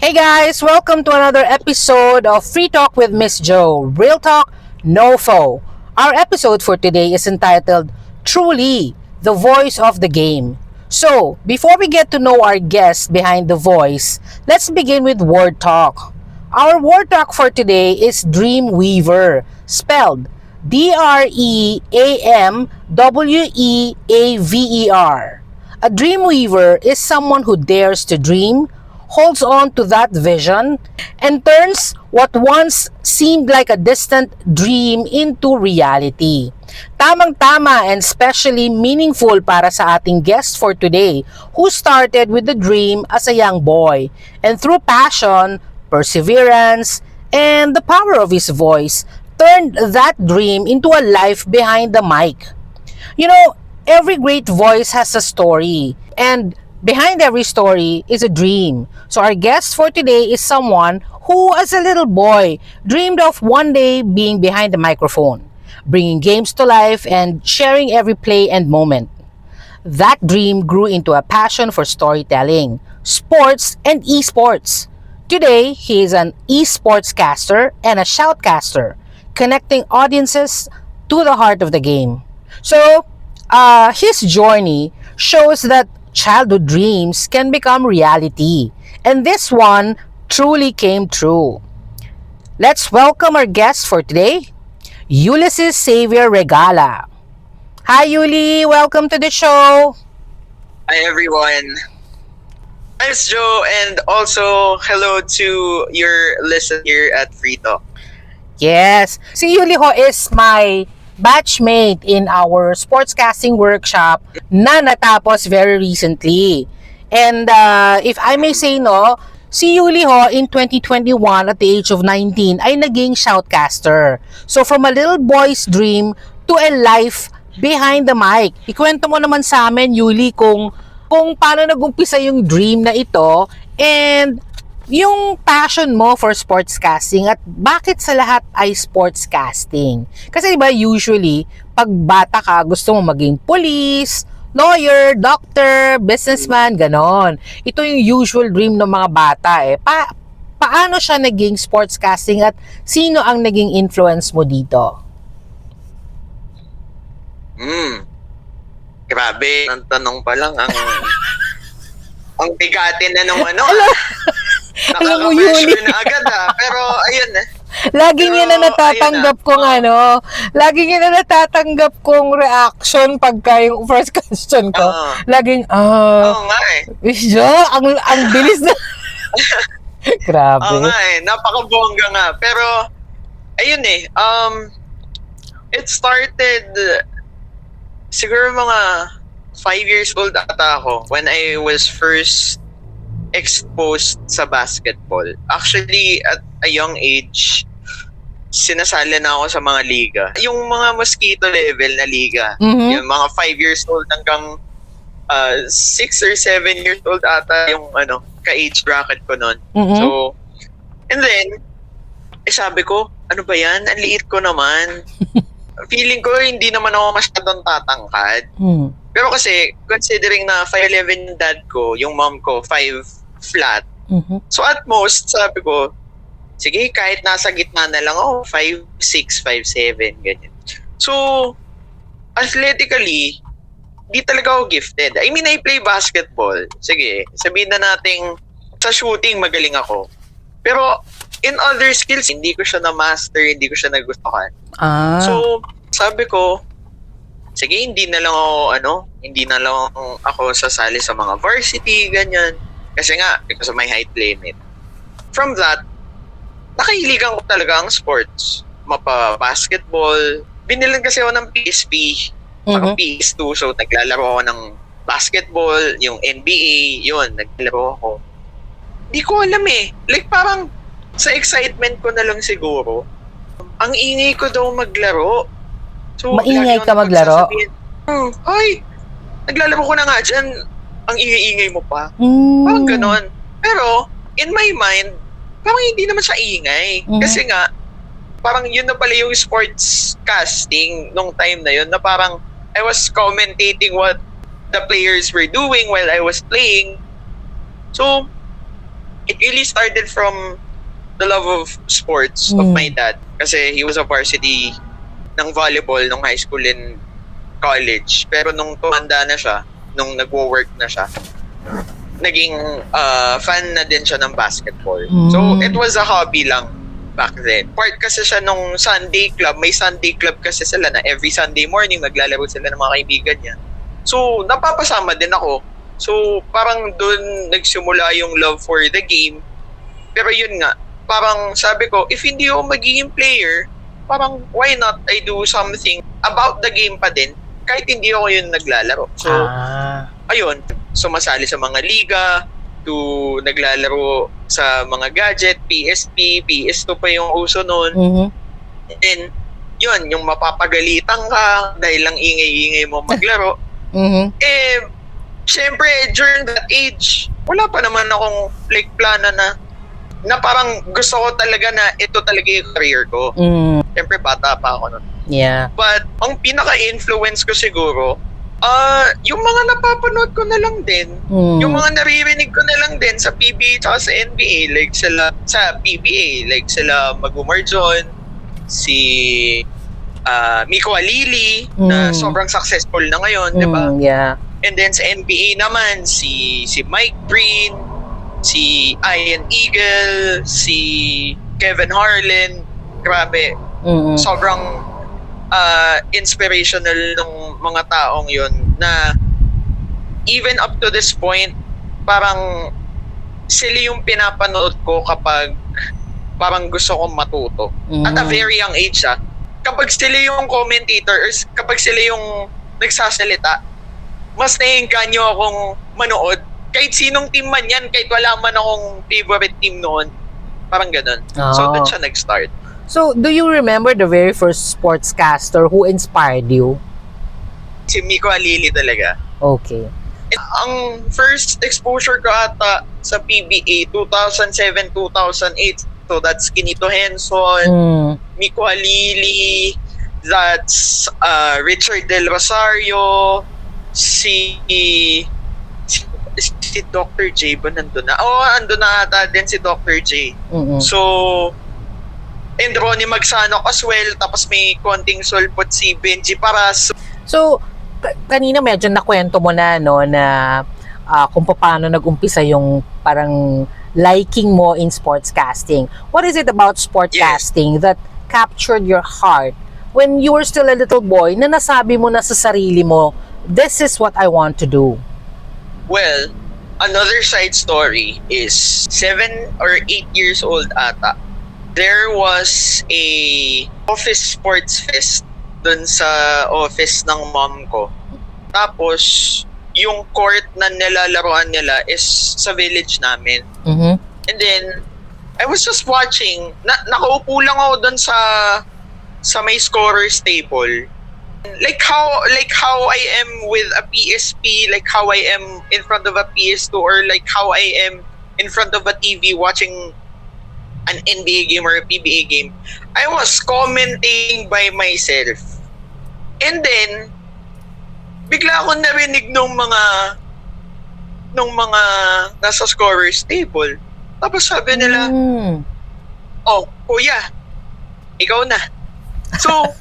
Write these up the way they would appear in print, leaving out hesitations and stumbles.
Hey guys, welcome to another episode of Free Talk with Miss Joe. Real talk, no fo. Our episode for today is entitled Truly, the Voice of the Game. So, before we get to know our guest behind the voice, let's begin with word talk. Our word talk for today is Dreamweaver, spelled Dreamweaver. A dreamweaver is someone who dares to dream, holds on to that vision, and turns what once seemed like a distant dream into reality. Tamang-tama and especially meaningful para sa ating guest for today, who started with the dream as a young boy, and through passion, perseverance, and the power of his voice, turned that dream into a life behind the mic. You know, every great voice has a story, and behind every story is a dream. So our guest for today is someone who, as a little boy, dreamed of one day being behind the microphone, bringing games to life and sharing every play and moment. That dream grew into a passion for storytelling, sports, and esports. Today, he is an esports caster and a shoutcaster, connecting audiences to the heart of the game. So, his journey shows that childhood dreams can become reality, and this one truly came true. Let's welcome our guest for today, Ulysses Xavier Regala. Hi, Yuli. Welcome to the show. Hi everyone. Thanks Joe, and also hello to your listen here at Free Talk. Yes, si Yuli ho is my batchmate in our sportscasting workshop na natapos very recently. And if I may say no, si Yuli ho in 2021 at the age of 19 ay naging shoutcaster. So from a little boy's dream to a life behind the mic. Ikwento mo naman sa amin, Yuli, kung paano nag-umpisa yung dream na ito and yung passion mo for sportscasting at bakit sa lahat ay sportscasting. Kasi diba usually, pag bata ka, gusto mo maging police, lawyer, doctor, businessman, ganon. Ito yung usual dream ng mga bata eh. Paano siya naging sportscasting at sino ang naging influence mo dito? Grabe, ang tanong pa lang ang bigatin na nung ano. Alam mo, Yuli. Nakaka-pressure na agad Pero ayun Lagi niya na Pero, natatanggap ayun kong lagi niya na natatanggap kong reaction pagka yung first question ko. Laging, Oo nga Isyo, ang bilis na. Grabe. Oo nga napakabongga nga. Pero, ayun it started, siguro mga 5 years old ata ako when I was first exposed sa basketball. Actually, at a young age, sinasali na ako sa mga liga. Yung mga mosquito level na liga. Yung mga 5 years old hanggang 6 or 7 years old ata yung ka-age bracket ko nun. So, and then, sabi ko, ano ba yan? Ang liit ko naman. Feeling ko, hindi naman ako masyadong tatangkad. Pero kasi, considering na 5'11" yung dad ko, yung mom ko, 5 flat. So at most, sabi ko, sige, kahit nasa gitna na lang ako, 5'6", 5'7", ganyan. So, athletically, di talaga ako gifted. I mean, I play basketball. Sige, sabihin na nating sa shooting, magaling ako. Pero, in other skills, hindi ko siya na-master, hindi ko siya nagustuhan. So, sabi ko, sige, hindi na lang ako sasali sa mga varsity, ganyan. Kasi nga, because of my height limit. From that, nakahiligan ko talaga ang sports. Mapa-basketball. Binilan kasi ako ng PSP, parang PS2, so naglalaro ako ng basketball, yung NBA, yun, naglalaro ako. Di ko alam like parang sa excitement ko na lang siguro, ang ingay ko daw maglaro. So, maingay ka maglaro? Ay, naglalaro ko na nga dyan, ang ingay-ingay mo pa. Parang ganon. Pero, in my mind, parang hindi naman siya ingay. Kasi nga, parang yun na pala yung sports casting nung time na yun, na parang I was commentating what the players were doing while I was playing. So, it really started from the love of sports of my dad. Kasi he was a varsity ng volleyball nung high school and college. Pero nung tumanda na siya, nung nagwo-work na siya, naging fan na din siya ng basketball. So, it was a hobby lang back then. Part kasi siya nung Sunday club. May Sunday club kasi sila na every Sunday morning maglalaro sila ng mga kaibigan niya. So, napapasama din ako. So, parang dun nagsimula yung love for the game. Pero yun nga, parang sabi ko, if hindi ako magiging player, parang why not I do something about the game pa din, kahit hindi ako yun naglalaro. So, ayun, sumasali sa mga liga, to naglalaro sa mga gadget, PSP, PS2 pa yung uso noon. And then, yun, yung mapapagalitan ka dahil lang ingay-ingay mo maglaro. Eh, syempre, during that age, wala pa naman akong like plana na parang gusto ko talaga na ito talaga yung career ko. Syempre, bata pa ako nun. Yeah. But, ang pinaka-influence ko siguro, yung mga napapanood ko na lang din, yung mga naririnig ko na lang din sa PBA at sa NBA, like sila, sa PBA, like sila Magumar John, si Miko Alili, na sobrang successful na ngayon, di ba? Yeah. And then sa NBA naman, si Mike Breen, si Ian Eagle, si Kevin Harlan, grabe. Sobrang inspirational ng mga taong yun na even up to this point, parang sila yung pinapanood ko kapag parang gusto kong matuto. At a very young age, kapag sila yung commentators, kapag sila yung nagsasalita, mas naiengganyo akong manood. Kahit sinong team man yan, kahit wala man akong favorite team noon. Parang ganun. So, doon siya nag-start. So, do you remember the very first sportscaster who inspired you? Si Miko Alili talaga. Okay. And ang first exposure ko ata sa PBA, 2007-2008. So, that's Kinito Henson, Miko Alili, that's Richard Del Rosario, si Dr. J ba nandun na? Andun na ata din si Dr. J. So, and Ronnie Magsanok as well, tapos may konting sulpot si Benji Paras. So, kanina medyo nakwento mo na, no, na kung paano nag-umpisa yung parang liking mo in sportscasting. What is it about sportscasting that captured your heart when you were still a little boy na nasabi mo na sa sarili mo, this is what I want to do? Well, another side story is 7 or 8 years old ata. There was a office sports fest dun sa office ng mom ko. Tapos, yung court na nilalaroan nila is sa village namin. And then, I was just watching. Nakaupo lang ako dun sa may scorer's table. Like how I am with a PSP, like how I am in front of a PS2, or like how I am in front of a TV watching an NBA game or a PBA game, I was commenting by myself. And then, bigla ako narinig nung mga nasa scorer's table. Tapos sabi nila, oh, kuya, ikaw na. So,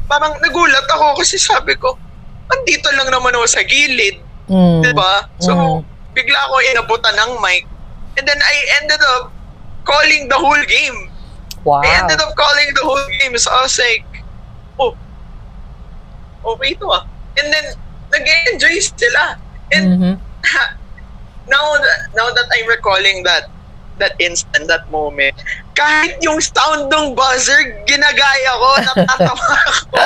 parang nagulat ako kasi sabi ko, andito lang naman ako sa gilid. Diba? So, bigla ako inabutan ng mic. And then I ended up calling the whole game. Wow. I ended up calling the whole game. So I was like, oh, okay ito ah. And then, nag-enjoy sila. And now that I'm recalling that instant, that moment, kahit yung sound ng buzzer, ginagaya ko, natatawa ako.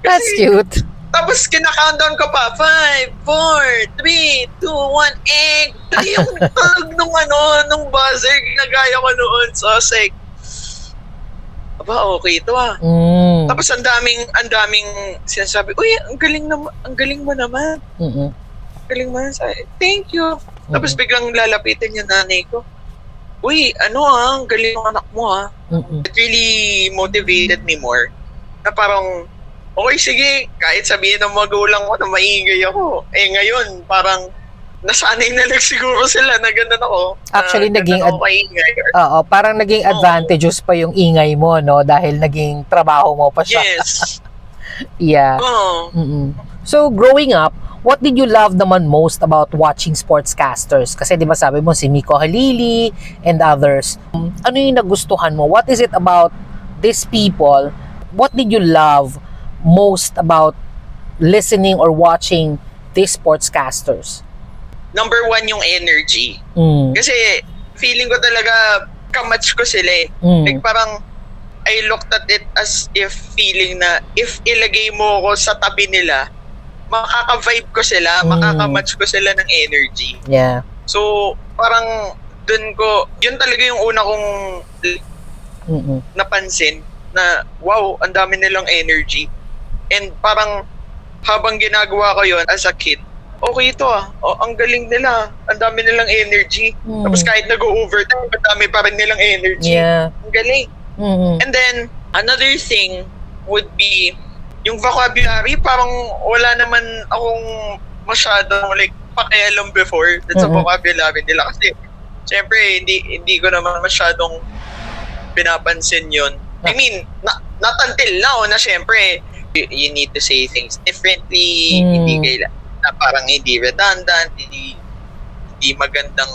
That's cute. Tapos kina-countdown ko pa, 5, 4, 3, 2, 1, and yung tunog nung buzzer, ginagaya ko noon. So I was like, aba, okay ito ah. Tapos ang daming sinasabi, uy, ang galing mo naman. Galing mo. Thank you. Tapos biglang lalapitin yung nanay ko. Uy, ang galing ng anak mo ah. It really motivated me more. Na parang, okay, sige, kahit sabihin ng magulang ko na maingay ako. Eh ngayon, parang nasanay na lang siguro sila na ganun ako. Actually, naging ganun ako kaingay. Oo, parang naging Oo. advantageous pa yung ingay mo, no? Dahil naging trabaho mo pa siya. Yes. Yeah. Oo. Mm-mm. So, growing up, what did you love naman most about watching sportscasters? Kasi di ba sabi mo si Miko Halili and others. Ano yung nagustuhan mo? What is it about these people? What did you love most about listening or watching these sportscasters? Number one, yung energy. Mm. Kasi feeling ko talaga kamatch ko sila eh. Like Mm. parang I looked at it as if feeling na if ilagay mo ako sa tabi nila, makaka-vibe ko sila, makaka-match ko sila ng energy. Yeah. So, parang dun ko, yun talaga yung una kong Mm-mm. napansin na wow, ang dami nilang energy. And parang habang ginagawa ko yun as a kid, okay ito ang galing nila, ang dami nilang energy. Mm. Tapos kahit nag-overtime, ang dami pa rin nilang energy. Yeah. Ang galing. Mm-mm. And then, another thing would be yung vocabulary. Parang wala naman akong masyadong like pakialam before dun sa Mhm. vocabulary nila. Kasi, syempre, hindi ko naman masyadong pinapansin yun. I mean, not until now na syempre, you need to say things differently, hindi na parang hindi redundant, hindi magandang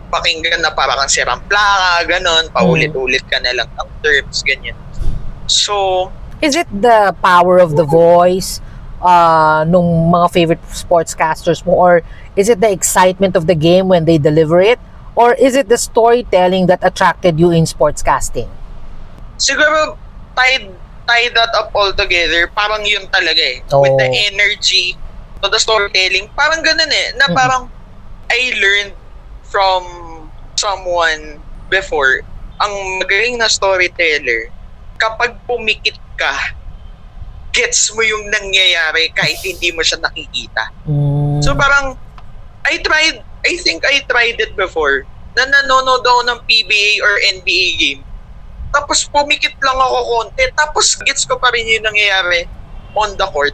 pakinggan na parang kang sirang plaka, ganon, paulit-ulit ka na lang ang terms, ganyan. So, Is it the power of the voice nung mga favorite sportscasters mo, or is it the excitement of the game when they deliver it, or is it the storytelling that attracted you in sportscasting? siguro, tie that up all together, parang yun talaga eh. Oh. With the energy, to the storytelling, parang ganun eh, na parang I learned from someone before, ang magaling na storyteller, kapag pumikit ka, gets mo yung nangyayari kahit hindi mo siya nakikita. Mm. So parang, I think I tried it before, na nanonood ako ng PBA or NBA game, tapos pumikit lang ako konti, tapos gets ko pa rin yung nangyayari on the court.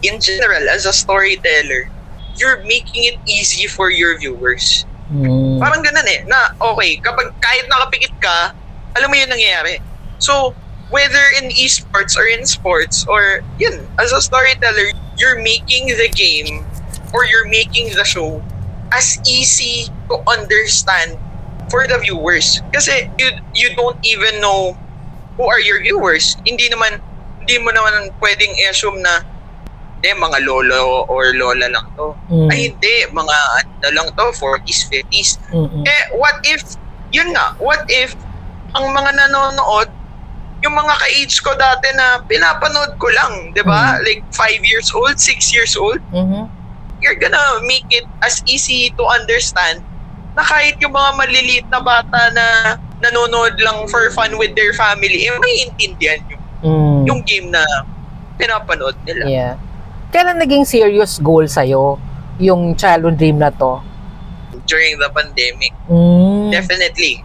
In general, as a storyteller, you're making it easy for your viewers. Mm. Parang ganun eh, na okay, kapag kahit nakapikit ka, alam mo yung nangyayari. So, whether in esports or in sports, or yun, as a storyteller, you're making the game or you're making the show as easy to understand for the viewers. Kasi you don't even know who are your viewers. Hindi mo naman pwedeng i-assume na mga lolo or lola lang to. Mm. Ay hindi, mga ano lang to, 40s, 50s. Mm-mm. What if, yun nga, what if ang mga nanonood, yung mga ka-age ko dati na pinapanood ko lang, di ba? Like 5 years old, 6 years old, Mhm. you're gonna make it as easy to understand na kahit yung mga maliliit na bata na nanonood lang for fun with their family, maiintindihan yung game na pinapanood nila. Yeah. Kailan naging serious goal sa'yo yung childhood dream na to? During the pandemic. Mm. Definitely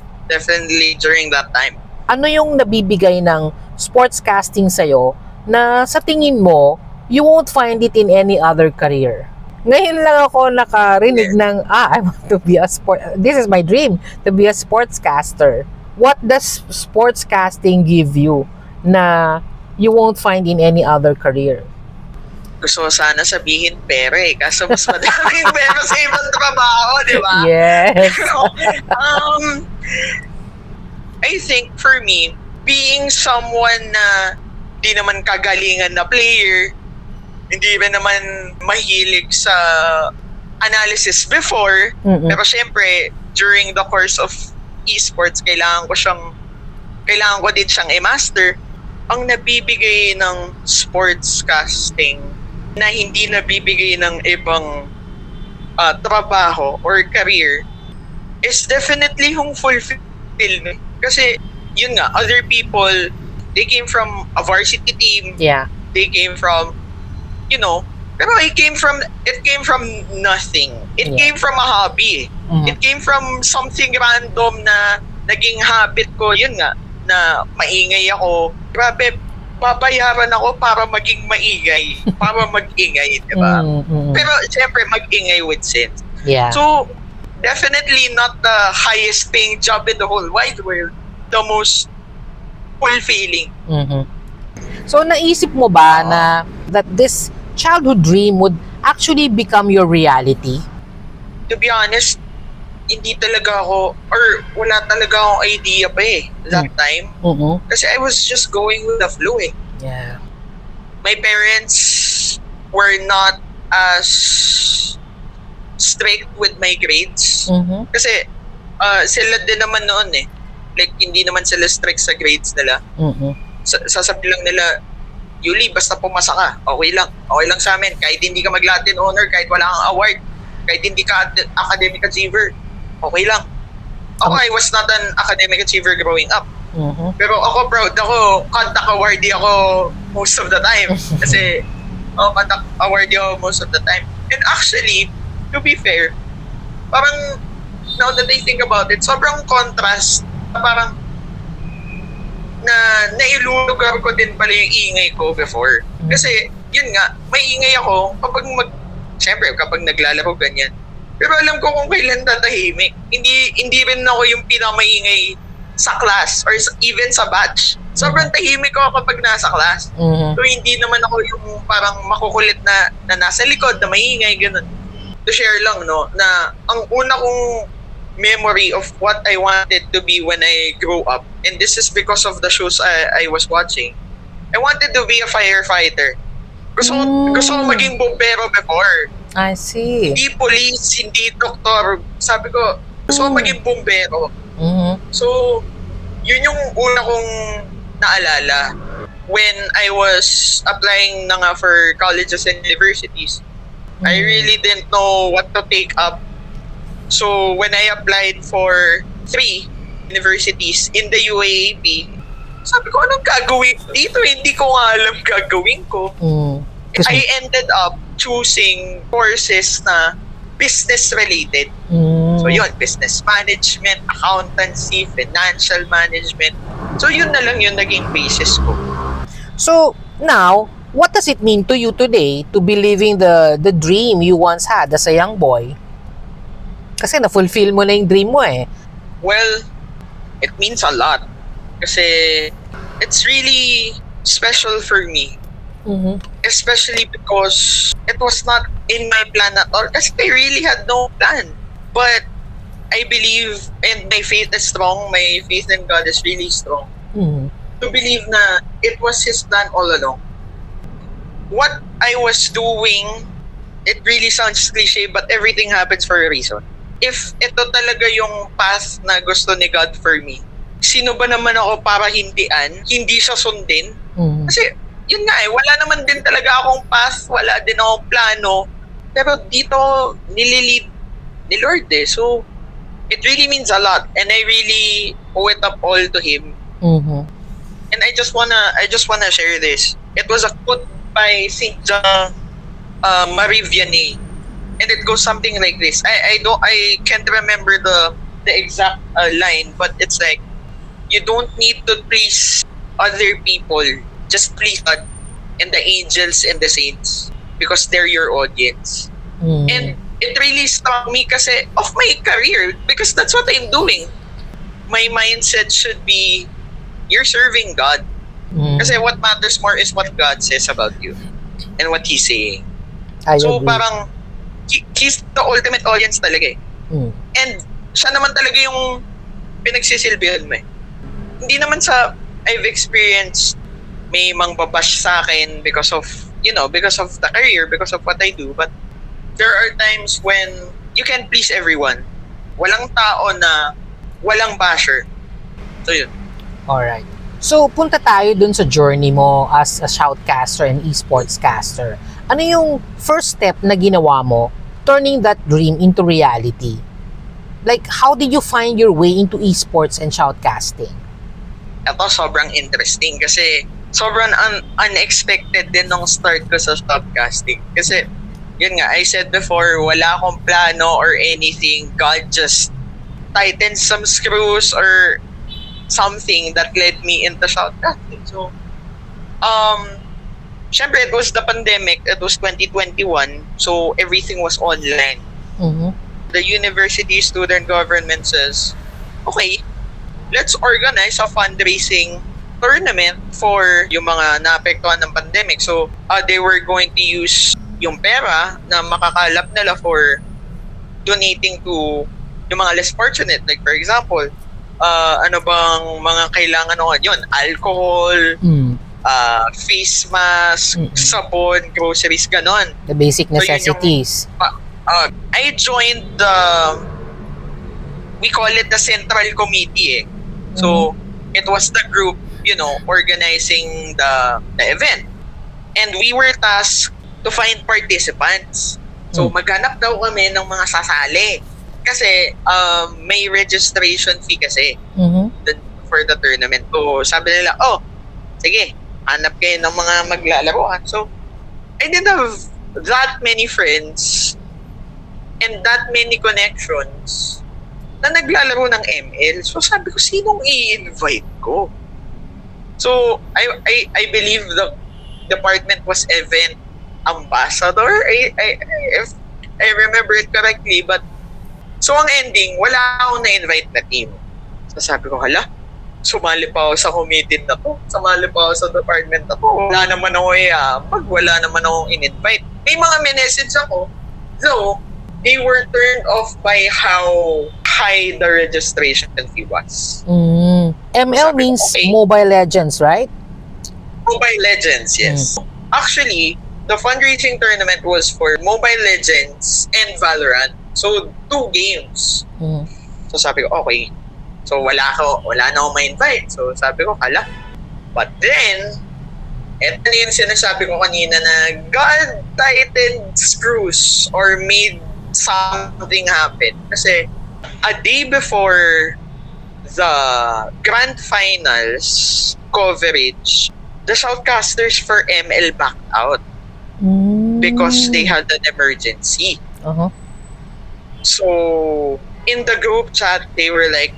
during that time. Ano yung nabibigay ng sportscasting sa'yo na sa tingin mo, you won't find it in any other career? Ngayon lang ako nakarinig ng, I want to be a this is my dream, to be a sportscaster. What does sportscasting give you na you won't find in any other career? Gusto ko sana sabihin pera eh, kaso mas madaming pera sa ibang trabaho, di ba? Yes. I think for me, being someone na di naman kagalingan na player, hindi rin naman mahilig sa analysis before, pero syempre, during the course of esports, kailangan ko din siyang i-master. Ang nabibigay ng sportscasting na hindi nabibigay ng ibang trabaho or career is definitely yung fulfillment. Kasi, yun nga, other people, they came from a varsity team. Yeah. They came from, pero it came from nothing. It came from a hobby. It came from something random na naging habit ko. Yun nga, na maingay ako. Grabe, babayaran ako para maging maingay. Para mag-ingay, di ba? Pero, siyempre, mag-ingay with sense. Yeah. So, definitely not the highest paying job in the whole wide world. The most fulfilling. Mhm. So, naisip mo ba na that this childhood dream would actually become your reality? To be honest, hindi talaga ako, or wala talaga akong idea pa that time. Mhm. Kasi I was just going with the flow Yeah. My parents were not as strict with my grades. Mhm. Kasi sila din naman noon Like, hindi naman sila strict sa grades nila. Mhm. Sasabi lang nila, Yuli, basta pumasa ka, okay lang. Okay lang sa amin. Kahit hindi ka mag-Latin honor, kahit wala kang award, kahit hindi ka academic achiever, okay lang. Ako, I was not an academic achiever growing up. Mhm. Pero ako, proud ako. Contact awardee ako most of the time. Kasi, contact awardee ako most of the time. And actually, to be fair, parang, now that I think about it, sobrang contrast. Parang, na nailulugar ko din pala yung ingay ko before. Kasi, yun nga, may ingay ako syempre, kapag naglalaro ganyan. Pero alam ko kung kailan tatahimik. Hindi rin ako yung pinamaingay sa class or even sa batch. Sobrang tahimik ako kapag nasa class. Mhm. So, hindi naman ako yung parang makukulit na nasa likod, na maingay, ganun. To share lang, no, na ang una kong memory of what I wanted to be when I grow up, and this is because of the shows I was watching, I wanted to be a firefighter. Gusto ko maging bombero before. I see. Hindi police, hindi doktor. Sabi ko, gusto ko maging bombero. Mhm. So, yun yung una kong naalala when I was applying na nga for colleges and universities. I really didn't know what to take up. So, when I applied for 3 universities in the UAAP, sabi ko, anong gagawin dito? Hindi ko nga alam gagawin ko. Mm. I ended up choosing courses na business-related. So, yun, business management, accountancy, financial management. So, yun na lang yung naging basis ko. So, now, what does it mean to you today to be living the dream you once had as a young boy? Kasi na-fulfill mo na yung dream mo eh. Well, it means a lot. Kasi it's really special for me. Mhm. Especially because it was not in my plan at all. Kasi I really had no plan. But I believe, and my faith is strong, my faith in God is really strong. Mhm. To believe na it was His plan all along. What I was doing, it really sounds cliche, but everything happens for a reason. If ito talaga yung path na gusto ni God for me, sino ba naman ako para hindi siya sundin? Mhm. Kasi, yun nga wala naman din talaga akong path, wala din akong plano. Pero dito, nililid ni Lord So, it really means a lot. And I really owe it up all to Him. Mhm. And I just wanna share this. It was a quote by Saint John Marie Vianney. And it goes something like this. I can't remember the exact line, but it's like, you don't need to please other people, just please God and the angels and the saints because they're your audience. Mhm. And it really struck me kasi of my career, because that's what I'm doing. My mindset should be, you're serving God. Mhm. Kasi what matters more is what God says about you and what He's saying. I So agree. parang He's the ultimate audience talaga Mhm. And siya naman talaga yung pinagsisilbihan mo Hindi naman sa I've experienced may mangbabash sa akin because of the career, because of what I do. But there are times when you can't please everyone. Walang tao na walang basher. So yun. Alright. So, punta tayo dun sa journey mo as a shoutcaster and esports caster. Ano yung first step na ginawa mo turning that dream into reality? Like, how did you find your way into esports and shoutcasting? Ito sobrang interesting kasi sobrang unexpected din nung start ko sa shoutcasting. Kasi, yun nga, I said before, wala akong plano or anything. God just tightened some screws or something that led me into shoutcasting. So, syempre, it was the pandemic. It was 2021. So, everything was online. Mhm. The university student government says, okay, let's organize a fundraising tournament for yung mga naapektuhan ng pandemic. So, they were going to use yung pera na makakalap nila for donating to yung mga less fortunate. Like, for example, ano bang mga kailangan naman yun? Alcohol, face mask, sabon, groceries, ganon. The basic So, yun yung- necessities. I joined the, we call it the Central Committee eh. So, it was the group, organizing the event. And we were tasked to find participants. So, maghanap daw kami ng mga sasali. Kasi, may registration fee kasi for the tournament. So, sabi nila, sige, hanap kayo ng mga maglalaroan. So, I didn't have that many friends and that many connections na naglalaro ng ML. So, sabi ko, sinong i-invite ko? So, I believe the department was event ambassador. If I remember it correctly, but so ang ending, wala akong na-invite na team. So sabi ko, hala, sumali pa ako sa committee na to, sumali pa ako sa department na to. Wala naman ako wala naman akong in-invite. May mga message ako, though, they were turned off by how high the registration fee was. ML means okay. Mobile Legends, right? Mobile Legends, yes. Actually, the fundraising tournament was for Mobile Legends and Valorant. So, 2 games. So, sabi ko, okay. So, wala na akong ma-invite. So, sabi ko, hala. But then, eto na yung sinasabi ko kanina na God tightened screws or made something happen. Kasi, a day before the grand finals coverage, the shoutcasters for ML backed out because they had an emergency. So, in the group chat, they were like,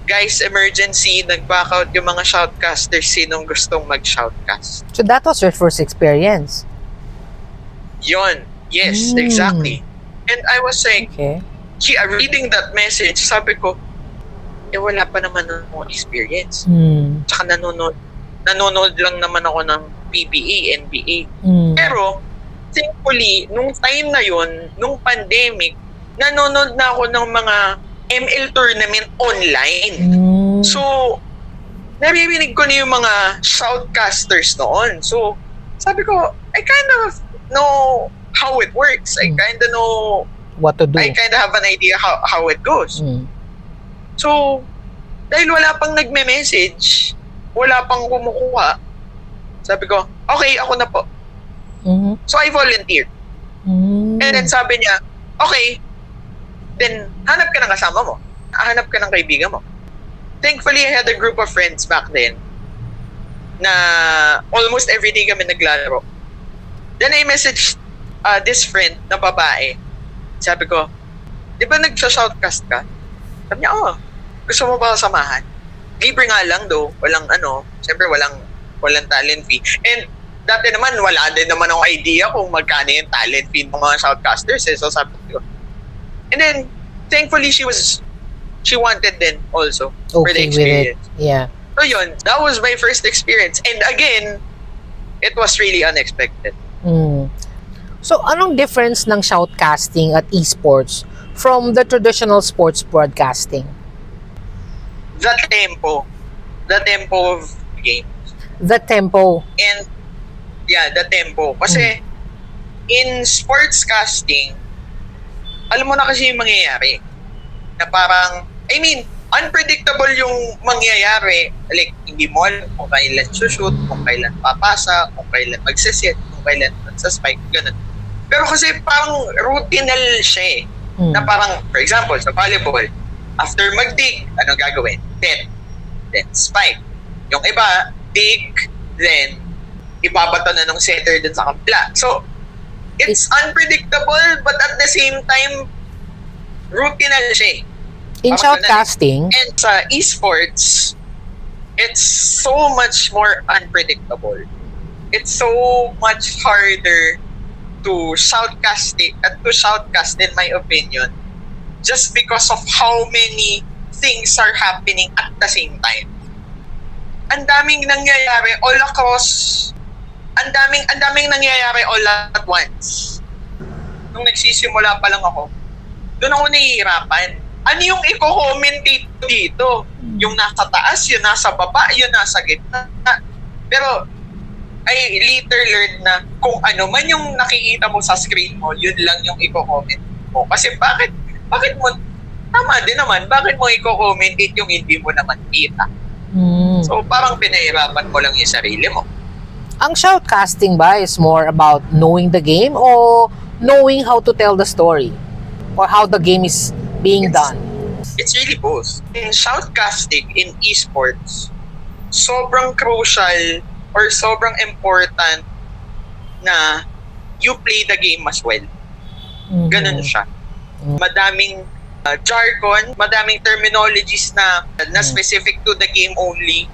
guys, emergency, nag-back out yung mga shoutcasters, sinong gustong mag-shoutcast. So that was your first experience? Yon. Yes, exactly. And I was like, Okay. reading that message, sabi ko, wala pa naman akong experience. Tsaka nanonood lang naman ako ng PBA, NBA. Pero, thankfully, nung time na yon, nung pandemic, nanonood na ako ng mga ML tournament online. So, naririnig ko na yung mga shoutcasters noon. So, sabi ko, I kind of know how it works. I kind of know, What to do? I kind of have an idea how it goes. So, dahil wala pang nagme-message, wala pang kumukuha, sabi ko, okay, ako na po. So, I volunteered. And then sabi niya, okay, then hanap ka ng kasama mo. Hanap ka ng kaibigan mo. Thankfully, I had a group of friends back then na almost every day kami naglalaro. Then I messaged this friend na babae. Sabi ko, di ba nagsha-shoutcast ka? Sabi niya, gusto mo ba samahan? Libre nga lang do. Siyempre walang talent fee. And dati naman, wala din naman akong idea kung magkano yung talent fee ng mga shoutcasters. So sabi ko, and then, thankfully, she wanted then also for the Okay with it. experience. Yeah. So yun, that was my first experience. And again, it was really unexpected. So, anong difference ng shoutcasting at esports from the traditional sports broadcasting? The tempo of the game. The tempo. And, yeah, the tempo. Kasi, in sportscasting, alam mo na kasi yung mangyayari. Na parang, unpredictable yung mangyayari. Like, hindi mo alam kung kailan shoot, kung kailan papasa, kung kailan magsisit, kung kailan magsaspike, ganun. Pero kasi parang routinal siya eh. Na parang, for example, sa volleyball, after mag-dig, anong gagawin? Then spike. Yung iba, dig, then ibabato na ng setter dun sa kabila. So, it's unpredictable, but at the same time, routinal siya eh. In shoutcasting, And sa esports, it's so much more unpredictable. It's so much harder to shoutcast it, in my opinion, just because of how many things are happening at the same time. Ang daming nangyayari all across, ang daming nangyayari all at once. Nung nagsisimula pa lang ako, doon ako nahihirapan. Ano yung i-commentate dito? Yung nasa taas, yung nasa baba, yung nasa gitna. Pero I later learned na kung ano man yung nakikita mo sa screen mo, yun lang yung i-comment mo. Kasi bakit mo, tama din naman, bakit mo i-commentate yung hindi mo naman kita? So parang pinahirapan mo lang yung sarili mo. Ang shoutcasting ba is more about knowing the game o knowing how to tell the story? Or how the game is being done? It's really both. In shoutcasting, in esports, sobrang crucial or sobrang important na you play the game as well. Ganun siya. Madaming jargon, madaming terminologies na specific to the game only.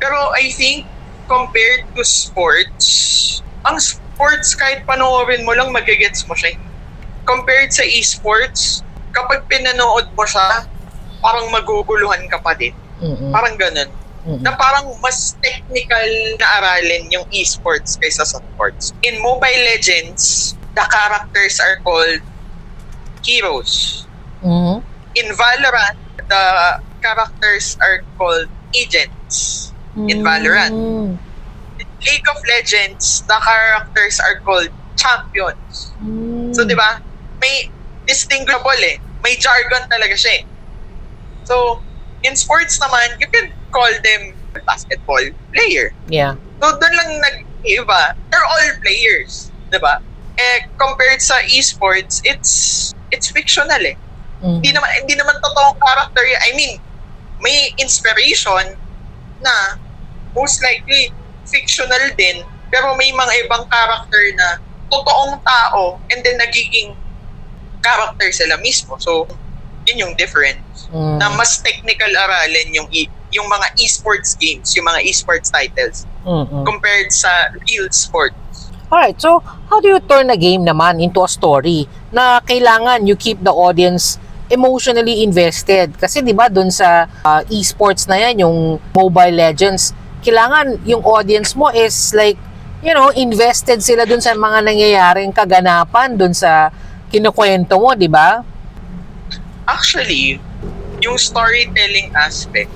Pero I think compared to sports, ang sports kahit panoorin mo lang magigets mo siya. Compared sa esports, kapag pinanood mo siya, parang maguguluhan ka pa din. Parang ganun. Na parang mas technical na aralin yung esports kaysa sa sports. In Mobile Legends, the characters are called heroes. In Valorant, the characters are called agents. In Valorant. In League of Legends, the characters are called champions. So, di ba? May distinguishable eh. May jargon talaga siya eh. So, in sports naman, you can call them basketball player. Yeah. So, doon lang nag-iba. They're all players. Diba? Eh, compared sa esports, it's fictional eh. Hindi naman totoong character. I mean, may inspiration na most likely fictional din, pero may mga ibang character na totoong tao and then nagiging character sila mismo. So, yun yung difference. Na mas technical aralin yung mga esports games, yung mga esports titles compared sa real sports. Alright, so how do you turn a game naman into a story na kailangan you keep the audience emotionally invested? Kasi di ba dun sa esports na yan, yung Mobile Legends, kailangan yung audience mo is like, you know, invested sila dun sa mga nangyayaring kaganapan dun sa kinukwento mo, di ba? Actually, yung storytelling aspect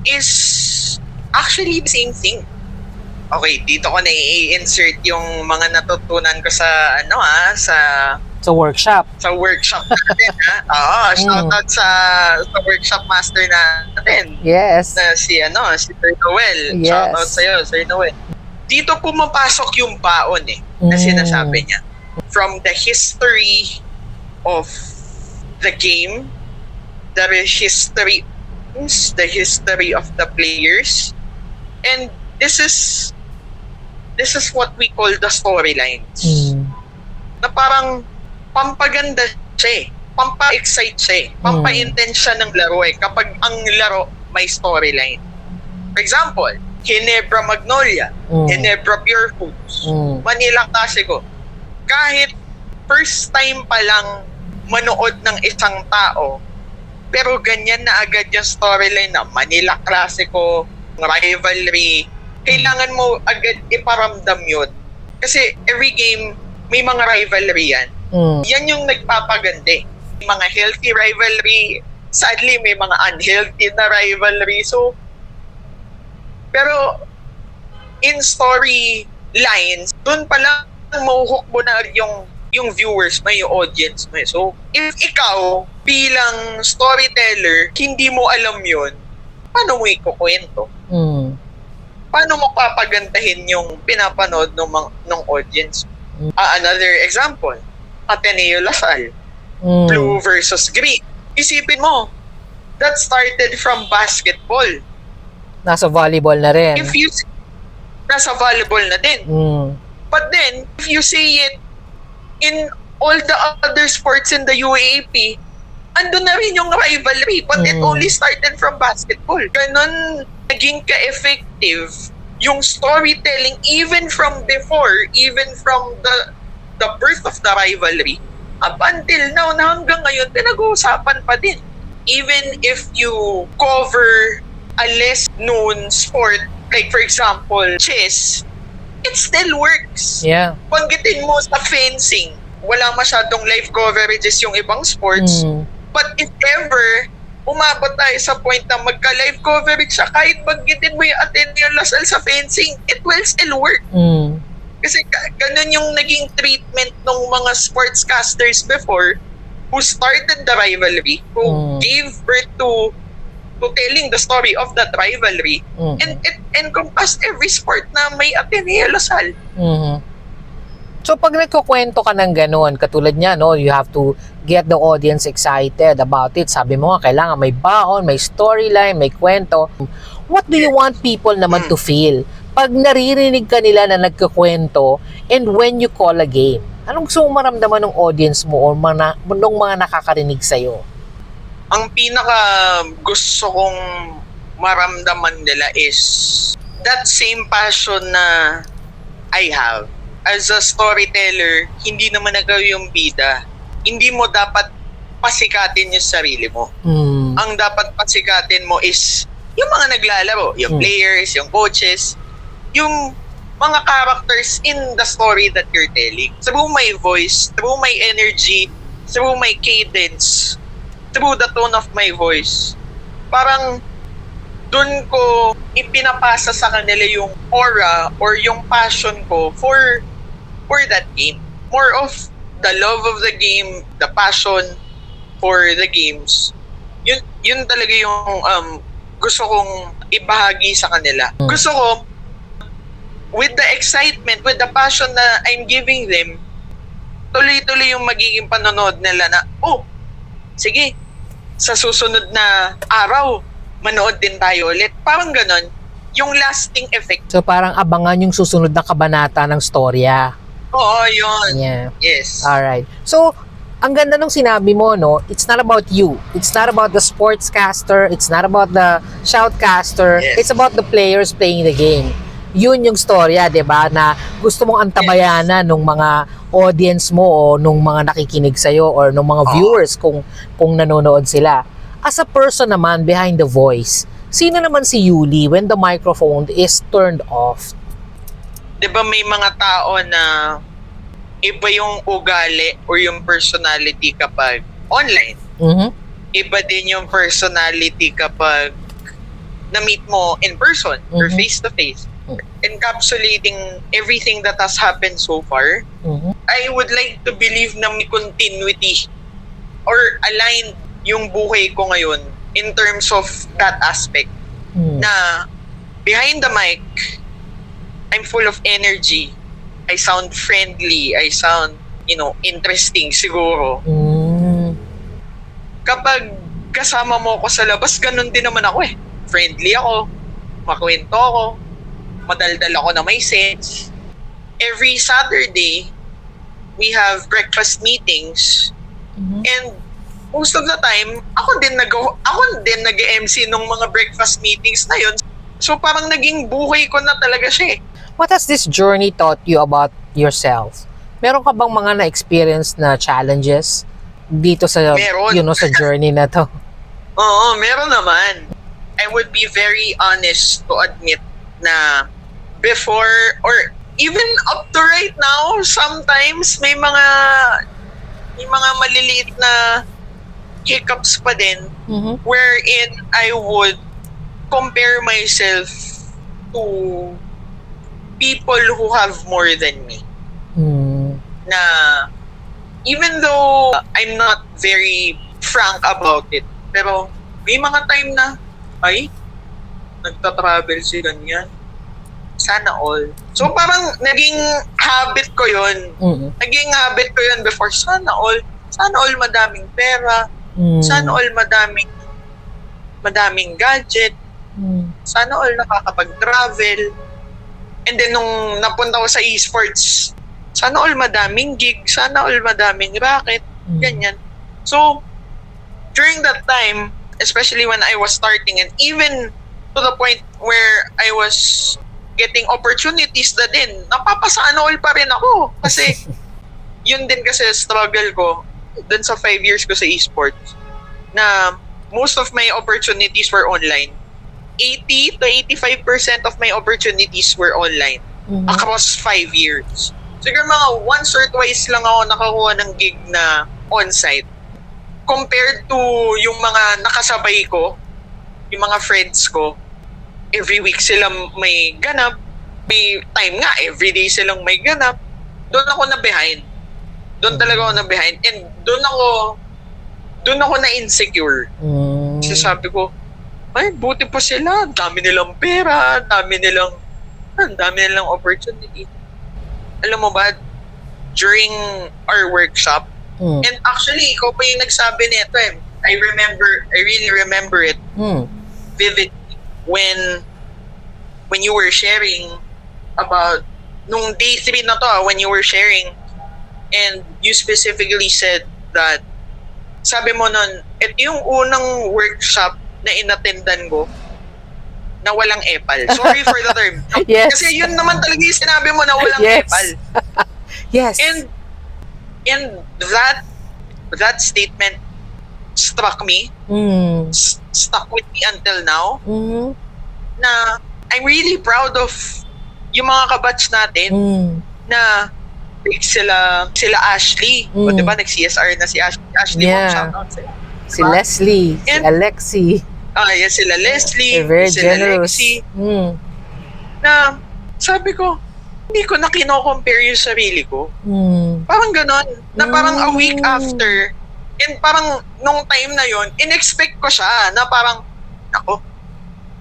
is actually the same thing. Okay, dito ko na i-insert yung mga natutunan ko sa Sa workshop. Sa workshop natin, ha? Oo, shoutout sa workshop master natin. Yes. Na si Sir Noel. Yes. Shoutout sa'yo, Sir Noel. Dito pumapasok yung baon eh, na sinasabi niya. From the history of the game, the history of the players, and this is what we call the storylines. Na parang pampaganda siya eh, pampa-excite siya eh, pampa-intense siya ng laro eh, kapag ang laro may storyline. For example, Ginebra Magnolia, Ginebra Pure Foods, Manila Classico. Kahit first time pa lang manood ng isang tao, pero ganyan na agad yung storyline na Manila Classico, rivalry, kailangan mo agad iparamdam yun. Kasi every game, may mga rivalry yan. Yan yung nagpapaganda. May mga healthy rivalry, sadly may mga unhealthy na rivalry. So, pero in story lines, dun pa lang mahuhook mo na yung viewers mo, yung audience mo. So, if ikaw bilang storyteller, hindi mo alam yun, paano mo ikukwento? Paano mo papagandahin yung pinapanood ng audience? Another example, Ateneo Lasal, Blue versus Green. Isipin mo, that started from basketball. Nasa volleyball na rin. Nasa volleyball na din. But then, if you see it in all the other sports in the UAAP, andun na rin yung rivalry, but it only started from basketball. Ganon naging ka-effective yung storytelling, even from before, even from the birth of the rivalry, up until now, na hanggang ngayon, pinag-uusapan pa din. Even if you cover a less known sport, like for example, chess, it still works. Yeah. Banggitin mo sa fencing, wala masyadong live coverages yung ibang sports. But if ever, umabot tayo sa point na magka-live coverage siya, kahit banggitin mo yung Ateneo Lasal sa fencing, it will still work. Kasi ganun yung naging treatment ng mga sportscasters before who started the rivalry, who gave birth to telling the story of that rivalry. And it encompassed every sport na may Ateneo Lasal. So pag nagkukwento ka ng ganun, katulad niya, no, you have to get the audience excited about it. Sabi mo nga, kailangan may baon, may storyline, may kwento. What do you want people naman to feel pag naririnig ka nila na nagkukwento and when you call a game? Anong gusto mong maramdaman ng audience mo o ng mga nakakarinig sa'yo? Ang pinaka gusto kong maramdaman nila is that same passion na I have. As a storyteller, hindi naman nagaw yung bida. Hindi mo dapat pasikatin yung sarili mo. Ang dapat pasikatin mo is yung mga naglalaro, yung players, yung coaches, yung mga characters in the story that you're telling. Through my voice, through my energy, through my cadence, through the tone of my voice. Parang dun ko ipinapasa sa kanila yung aura or yung passion ko for that game. More of the love of the game, the passion for the games. Yun talaga yung gusto kong ibahagi sa kanila. Gusto ko, with the excitement, with the passion na I'm giving them, tuloy-tuloy yung magiging panonood nila na, oh, sige, sa susunod na araw, manood din tayo ulit. Parang ganon, yung lasting effect. So parang abangan yung susunod na kabanata ng storya. Oo, yun. Yeah. Yes. Alright. So, ang ganda nung sinabi mo, no? It's not about you. It's not about the sportscaster. It's not about the shoutcaster. Yes. It's about the players playing the game. Yun yung storya, 'di ba? Na gusto mong antabayanan nung mga audience mo o nung mga nakikinig sa'yo or nung mga viewers kung nanonood sila. As a person naman behind the voice, sino naman si Yuli when the microphone is turned off? 'Di ba may mga tao na iba yung ugali or yung personality kapag online. Iba din yung personality kapag na-meet mo in person or face-to-face. Encapsulating everything that has happened so far, I would like to believe na may continuity or aligned yung buhay ko ngayon in terms of that aspect. Na behind the mic, I'm full of energy. I sound friendly. I sound, interesting siguro. Kapag kasama mo ako sa labas, ganun din naman ako eh. Friendly ako, makwento ako, madaldal ako na may sense. Every Saturday, we have breakfast meetings. And most of the time, ako din nag-MC nung mga breakfast meetings na yun. So parang naging buhay ko na talaga siya eh. What has this journey taught you about yourself? Meron ka bang mga na-experience na challenges dito sa sa journey na to? Oo, meron naman. I would be very honest to admit na before or even up to right now, sometimes may mga maliliit na hiccups pa din wherein I would compare myself to people who have more than me. Na even though I'm not very frank about it, pero may mga time na, ay, nagta-travel si ganyan. Sana all. So parang naging habit ko yun. Naging habit ko yun before. Sana all madaming pera. Sana all madaming gadget. Sana all nakakapag-travel. And then nung napunta ko sa esports, sana all madaming gig, sana all madaming racket, ganyan. So, during that time, especially when I was starting and even to the point where I was getting opportunities na din, napapasana all pa rin ako. Kasi, yun din kasi struggle ko dun sa 5 years ko sa esports na most of my opportunities were online. 80 to 85% of my opportunities were online across 5 years. Siguro mga once or twice lang ako nakakuha ng gig na on-site. Compared to yung mga nakasabay ko, yung mga friends ko, every week silang may ganap. May time nga, everyday silang may ganap. Doon ako na behind. Doon talaga ako na behind. And doon ako na insecure. Kasi sabi ko, ay, buti pa sila. Ang dami nilang pera, ang dami nilang opportunity. Alam mo ba, during our workshop, and actually, ikaw pa yung nagsabi nito eh. I really remember it vividly when you were sharing about nung day 3 na to, when you were sharing and you specifically said that sabi mo nun, ito yung unang workshop na inattendan ko na walang epal. Sorry for the term. Yes. Kasi yun naman talaga yung sinabi mo na walang Yes. epal. Yes. And that statement struck me, stuck with me until now, na I'm really proud of yung mga kabatch natin na like sila Ashley. O diba, nag-CSR na si Ashley. Ashley, Yeah. shoutout sa'yo. Si Leslie, si And- Alexi. Yes, sila Leslie, They're very sila generous. Lexi. Na sabi ko, hindi ko na kino-compare yung sarili ko. Parang ganon. Na parang a week after, and parang nung time na yon, in-expect ko siya na parang, ako,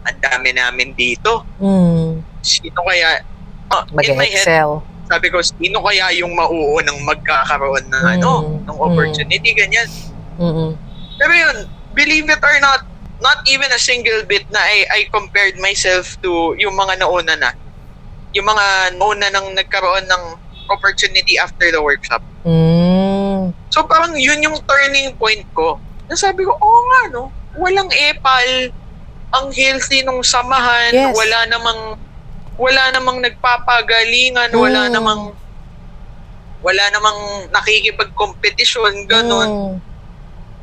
ang dami namin dito. Sino kaya, in my head, Mag-excel. sabi ko, sino kaya yung mauunang magkakaroon ng ng opportunity, ganyan. Pero yun, believe it or not even a single bit na I compared myself to yung mga nauna na. Yung mga nauna nang nagkaroon ng opportunity after the workshop. So parang yun yung turning point ko. Nasabi ko, oo nga no, walang epal, ang healthy nung samahan, Yes. wala namang nagpapagalingan, wala namang nakikipagkompetisyon, ganon.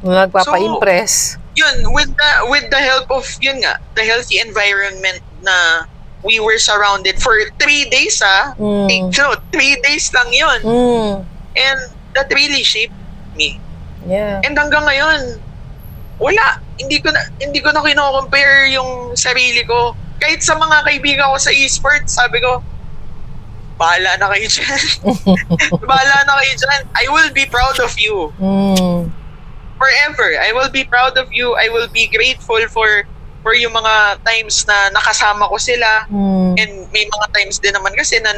Nagpapa-impress. Yun, with the help of, yun nga, the healthy environment na we were surrounded for 3 days, 3 days lang yun. And that really shaped me. Yeah. And hanggang ngayon, wala. Hindi ko na kino-compare yung sarili ko. Kahit sa mga kaibigan ko sa esports, sabi ko, bahala na kayo dyan. Bahala na kayo dyan. I will be proud of you. Forever. I will be proud of you. I will be grateful for yung mga times na nakasama ko sila. And may mga times din naman kasi na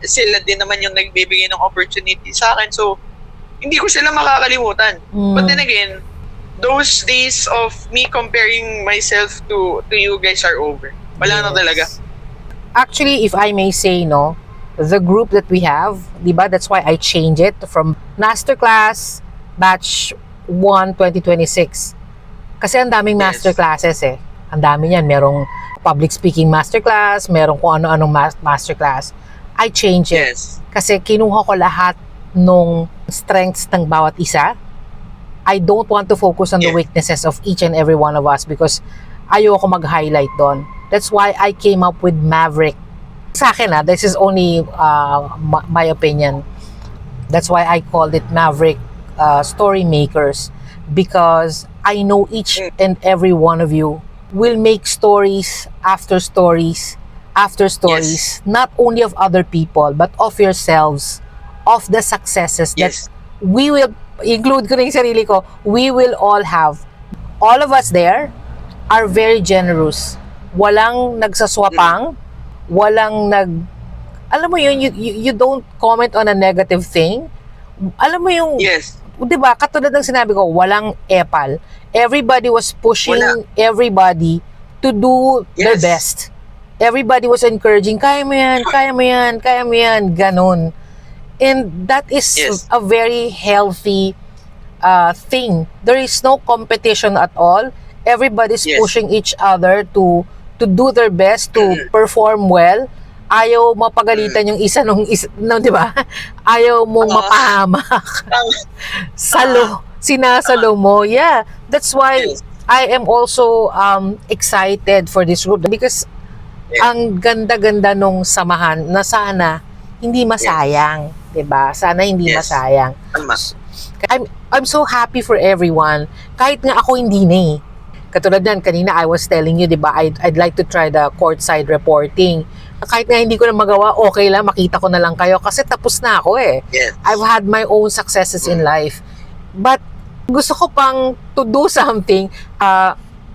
sila din naman yung nagbibigay ng opportunity sa akin. So, hindi ko sila makakalimutan. But then again, those days of me comparing myself to you guys are over. Wala na talaga. Actually, if I may say, no, the group that we have, diba, that's why I changed it from Masterclass Batch 1 2026. Kasi ang daming Yes. masterclasses eh. Ang dami niyan. Merong public speaking masterclass, merong kung ano-anong masterclass. I changed it. Yes. Kasi kinuha ko lahat nung strengths ng bawat isa. I don't want to focus on the Yeah. weaknesses of each and every one of us because ayoko mag-highlight doon. That's why I came up with Maverick. Sa akin this is only my opinion. That's why I called it Maverick Story Makers, because I know each and every one of you will make stories after stories after stories, not only of other people but of yourselves, of the successes that Yes. we will include ko rin yung sarili ko, we will all have. All of us there are very generous. Walang nagsaswapang, walang alam mo yun, you don't comment on a negative thing. Alam mo yung, Yes. 'di ba? Katulad ng sinabi ko, walang epal. Everybody was pushing Wala. everybody to do their Yes. best. Everybody was encouraging, kaya mo yan, kaya mo yan, kaya mo yan, ganun. And that is Yes. a very healthy thing. There is no competition at all. Everybody's Yes. pushing each other to do their best, to perform well. ayaw mapagalitan yung isa nung no, 'di ba? Ayaw mong Oo. mapahamak. Ah. Sinasalo mo. Yeah, that's why Yes. I am also excited for this group because Yeah. ang ganda-ganda nung samahan na sana hindi masayang, 'di ba? Sana hindi Yes. masayang. Tama. I'm so happy for everyone. Kahit nga ako hindi na eh. Katulad yan, kanina I was telling you, 'di ba? I'd like to try the courtside reporting. Kahit nga hindi ko na magawa, okay lang, makita ko na lang kayo kasi tapos na ako eh. Yes. I've had my own successes in life. But gusto ko pang to do something.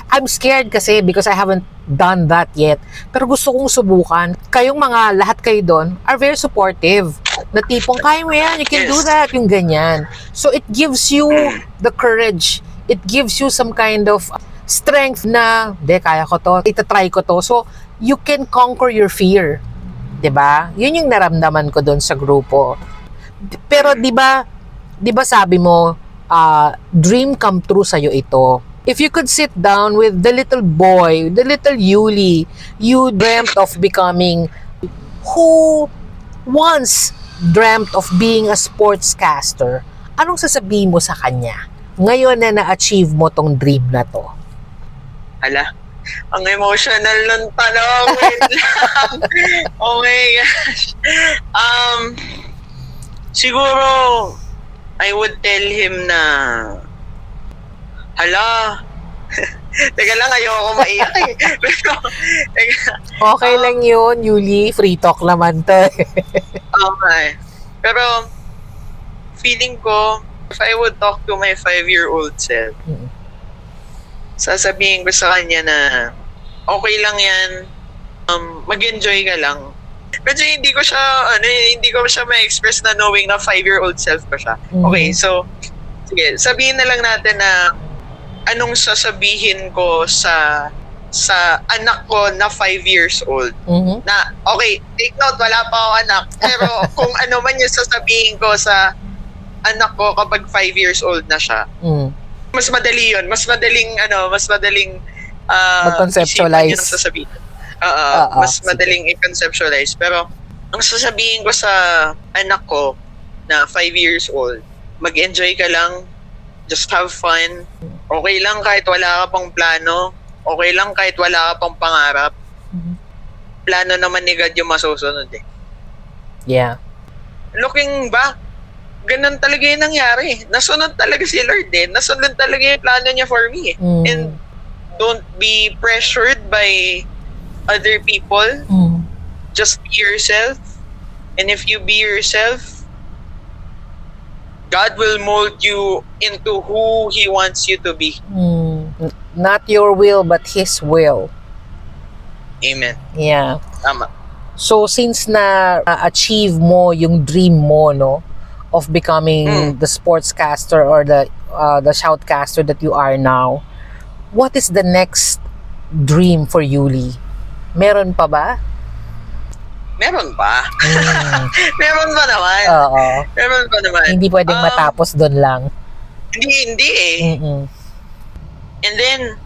I'm scared kasi because I haven't done that yet. Pero gusto kong subukan. Kayong mga lahat kayo doon are very supportive. Na tipong, kaya mo yan, you can do that, yung ganyan. So it gives you the courage. It gives you some kind of strength na, kaya ko to, itatry ko to. So you can conquer your fear. 'Di ba? Yun yung naramdaman ko doon sa grupo. Pero 'di ba sabi mo, dream come true sa'yo ito. If you could sit down with the little boy, the little Yuli, you dreamt of becoming, who once dreamt of being a sportscaster, anong sasabihin mo sa kanya? Ngayon na na-achieve mo tong dream na to. Hala, ang emotional ng tanong. Wait lang. Oh my gosh. Siguro, I would tell him na, hala, teka lang, ayoko maiyak eh. Pero, teka, Okay lang yun, Yuli. Free talk naman to. okay. Pero, feeling ko, if I would talk to my 5-year-old self, sasabihin ko sa kanya na, okay lang yan, mag-enjoy ka lang. Kasi hindi ko siya ma-express na knowing na 5-year-old self ko siya. Okay, so, sige, sabihin na lang natin na anong sasabihin ko sa anak ko na 5 years old. Na, okay, take note, wala pa ako anak. Pero kung ano man yung sasabihin ko sa anak ko kapag 5 years old na siya, mas madali yun. Mas madaling mag-conceptualize. isipin yun ang sasabihin. Mas sige. madaling i-conceptualize. Pero, ang sasabihin ko sa anak ko na 5 years old, mag-enjoy ka lang, just have fun. Okay lang kahit wala ka pang plano. Okay lang kahit wala ka pang pangarap. Plano naman ni God yung masusunod eh. Yeah. Looking back, ganun talaga yung nangyari. Nasunod talaga si Lord eh. Nasunod talaga yung plano niya for me eh. And don't be pressured by other people. Just be yourself. And if you be yourself, God will mold you into who He wants you to be. Not your will, but His will. Amen. Yeah. Tama. So, since na-achieve mo yung dream mo, no, of becoming the sportscaster or the shoutcaster that you are now, what is the next dream for Yuli? Meron pa ba? Meron pa. Meron pa naman. Oo. Meron pa naman. Hindi pwedeng matapos doon lang. Hindi eh. And then,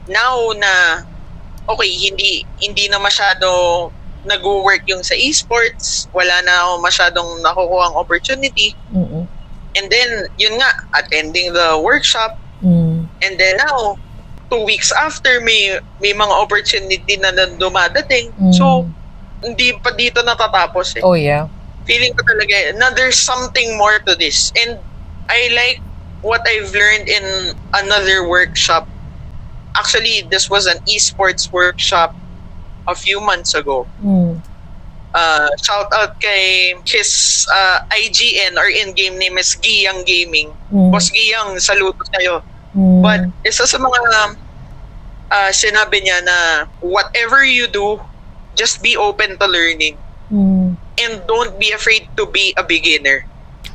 now na, okay, hindi na masyado nag-work yung sa esports, wala na ako masyadong nakukuha ang opportunity. And then, yun nga, attending the workshop. And then now, 2 weeks after, may mga opportunity na dumadating. So, hindi pa dito natatapos eh. Oh, yeah. Feeling ko talaga na there's something more to this. And I like what I've learned in another workshop. Actually, this was an esports workshop a few months ago. Shout out kay his IGN or in-game name is Giyang Gaming. Boss Giyang, saludo sa'yo. But isa sa mga sinabi niya na whatever you do, just be open to learning. And don't be afraid to be a beginner.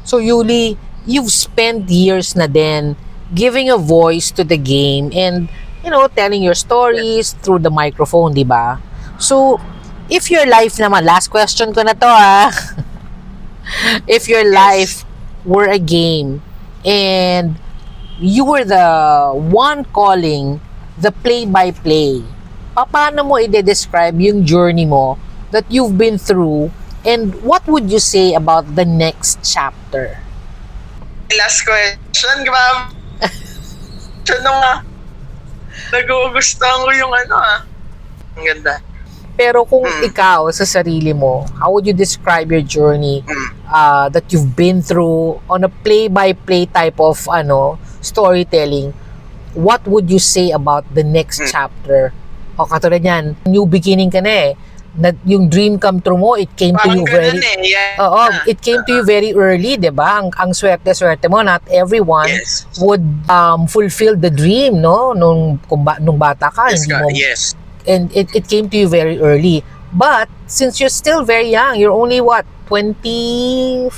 So, Yuli, you've spent years na din giving a voice to the game and, you know, telling your stories through the microphone, di ba? So, if your life naman, last question ko na to if your life were a game and you were the one calling the play-by-play, paano mo i-describe yung journey mo that you've been through, and what would you say about the next chapter? Last question, grabe. Nagugustuhan ko yung Ang ganda. Pero kung ikaw sa sarili mo, how would you describe your journey that you've been through on a play-by-play type of storytelling? What would you say about the next chapter? O katulad yan, new beginning ka na eh. Na yung dream come true mo, it came to you very... it came to you very early, 'di ba? Ang swerte-swerte mo, not everyone would fulfill the dream, no? Nung bata ka, hindi mo. And it came to you very early. But since you're still very young, you're only what? 25?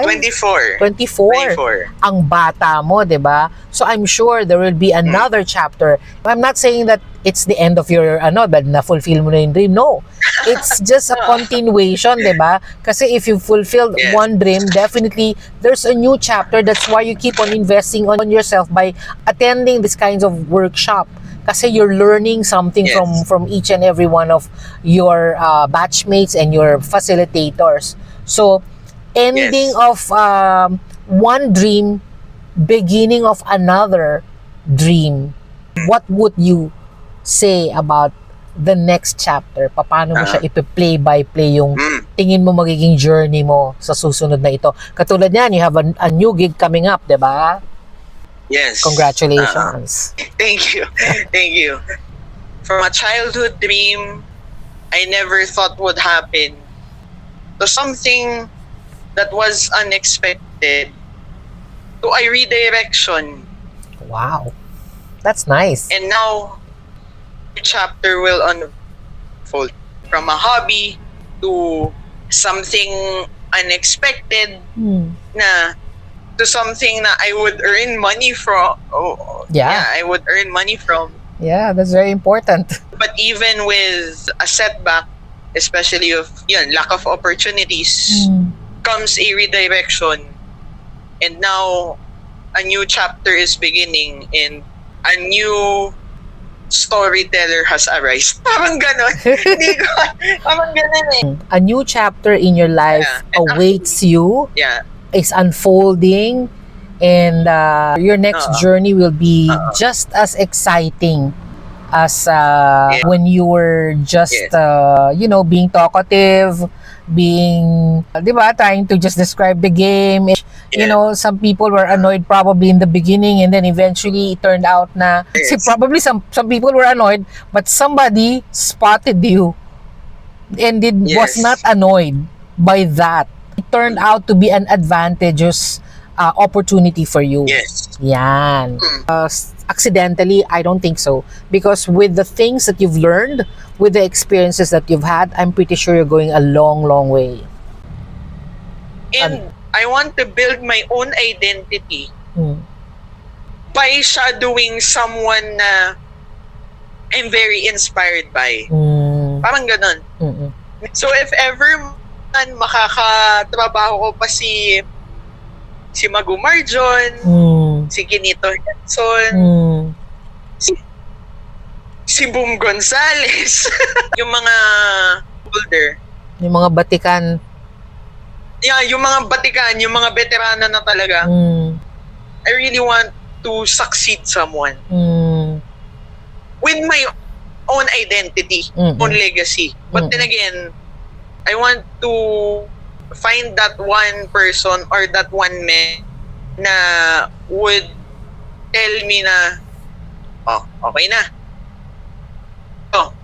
24. 24. Ang bata mo, 'di ba? So I'm sure there will be another chapter. I'm not saying that it's the end of your that na-fulfill mo na yung dream. No. It's just a continuation, 'di ba? Kasi if you fulfilled one dream, definitely there's a new chapter. That's why you keep on investing on yourself by attending these kinds of workshop. Kasi you're learning something from each and every one of your batchmates and your facilitators. So, ending of one dream, beginning of another dream. What would you say about the next chapter? Paano mo siya ipi-play by play yung tingin mo magiging journey mo sa susunod na ito? Katulad niyan, you have a new gig coming up, 'di ba? Yes. Congratulations. Thank you. Thank you. From a childhood dream I never thought would happen to something that was unexpected, to a redirection. Wow. That's nice. And now, the chapter will unfold from a hobby to something unexpected na to something na I would earn money from. I would earn money from. Yeah, that's very important. But even with a setback, especially of lack of opportunities, comes a redirection. And now, a new chapter is beginning and a new storyteller has arisen. Parang ganon. Parang ganon eh. A new chapter in your life awaits you. Is unfolding, and your next journey will be just as exciting as when you were just being talkative, being trying to just describe the game. You know, some people were annoyed probably in the beginning, and then eventually it turned out na probably some people were annoyed, but somebody spotted you and was not annoyed by that. It turned out to be an advantageous opportunity for you. Yan. Accidentally, I don't think so. Because with the things that you've learned, with the experiences that you've had, I'm pretty sure you're going a long, long way. And I want to build my own identity by shadowing someone na I'm very inspired by. Parang ganun. So if ever makakatrabaho ko pa si Magu Marjon, si Ginito Henson, si Boom Gonzales, yung mga older, yung mga batikan, yung mga batikan, yung mga veterana na talaga. I really want to succeed someone with my own identity, own legacy. But then again, I want to find that one person or that one man na would tell me na, okay na.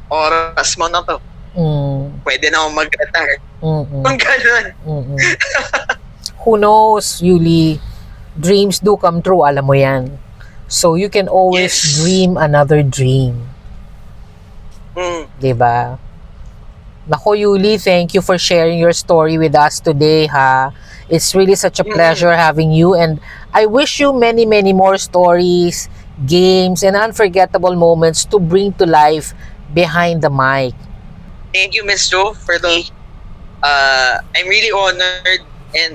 Oras mo na to. Pwede na akong mag-retire. Kung ganun. Who knows, Yuli? Dreams do come true, alam mo yan. So you can always dream another dream. Diba? Nako, Yuli, thank you for sharing your story with us today, ha? It's really such a pleasure having you, and I wish you many, many more stories, games, and unforgettable moments to bring to life behind the mic. Thank you, Miss Jo, for the... I'm really honored, and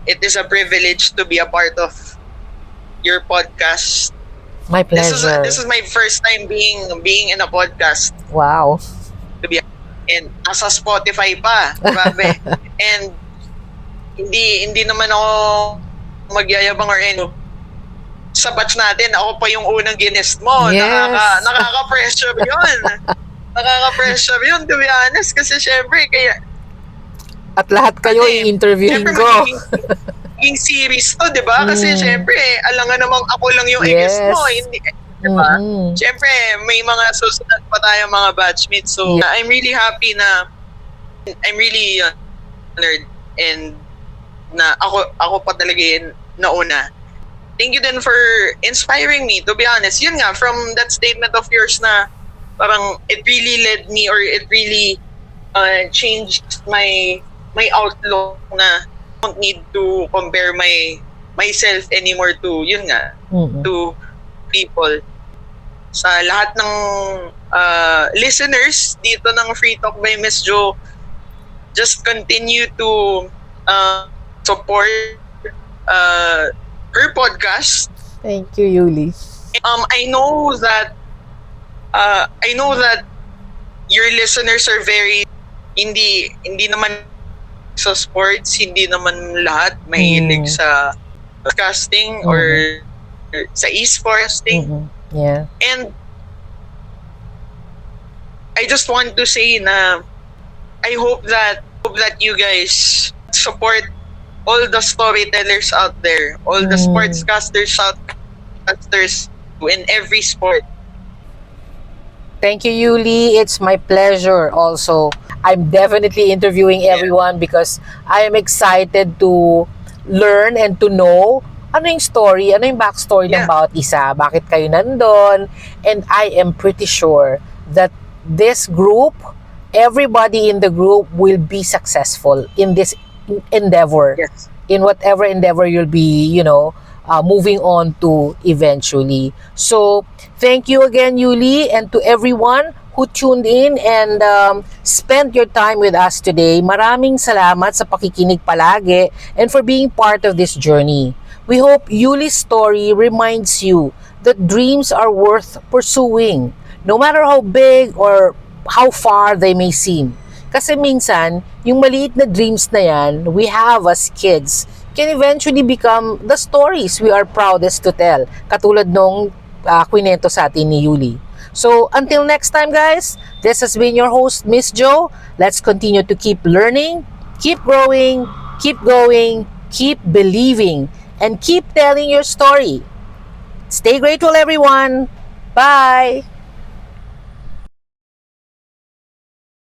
it is a privilege to be a part of your podcast. My pleasure. This is my first time being in a podcast. Wow. And nasa Spotify pa. Grabe. And hindi naman ako magyayabang or ano. Sa batch natin, ako pa yung unang ginest mo. Yes. Nakaka-pressure yun. Nakaka-pressure yun, to be honest. Kasi syempre, kaya... At lahat kayo Kasi, i-interviewin syempre, ko. magiging series to, di ba? Kasi syempre, alangan namang ako lang yung Yes. i-guest mo. Hindi, di ba? Mm-mm. Syempre, may mga susunod pa tayo mga batchmates. So, Yeah. I'm really happy na I'm really honored and na ako pa talaga yung nauna. Thank you then for inspiring me, to be honest. Yun nga, from that statement of yours na parang it really led me or it really changed my outlook na I don't need to compare myself anymore to, yun nga, Mm-mm. to people. Sa lahat ng listeners dito ng Free Talk by Miss Jo, just continue to support her podcast. Thank you, Yuli. I know that your listeners are very hindi naman sa sports, hindi naman lahat mahilig sa podcasting or sa e-sporting. Mm-mm. Yeah. And I just want to say na I hope that you guys support all the storytellers out there, all the sportscasters in every sport. Thank you, Yuli. It's my pleasure also. I'm definitely interviewing everyone because I am excited to learn and to know ano yung story, ano yung backstory ng bawat isa, bakit kayo nandun. And I am pretty sure that this group, everybody in the group will be successful in this endeavor. Yes. In whatever endeavor you'll be, moving on to eventually. So, thank you again, Yuli, and to everyone who tuned in and spent your time with us today. Maraming salamat sa pakikinig palagi and for being part of this journey. We hope Yuli's story reminds you that dreams are worth pursuing, no matter how big or how far they may seem. Kasi minsan, yung maliit na dreams na yan we have as kids can eventually become the stories we are proudest to tell. Katulad nung kwento sa atin ni Yuli. So, until next time guys, this has been your host, Miss Jo. Let's continue to keep learning, keep growing, keep going, keep believing, and keep telling your story. Stay grateful everyone. Bye!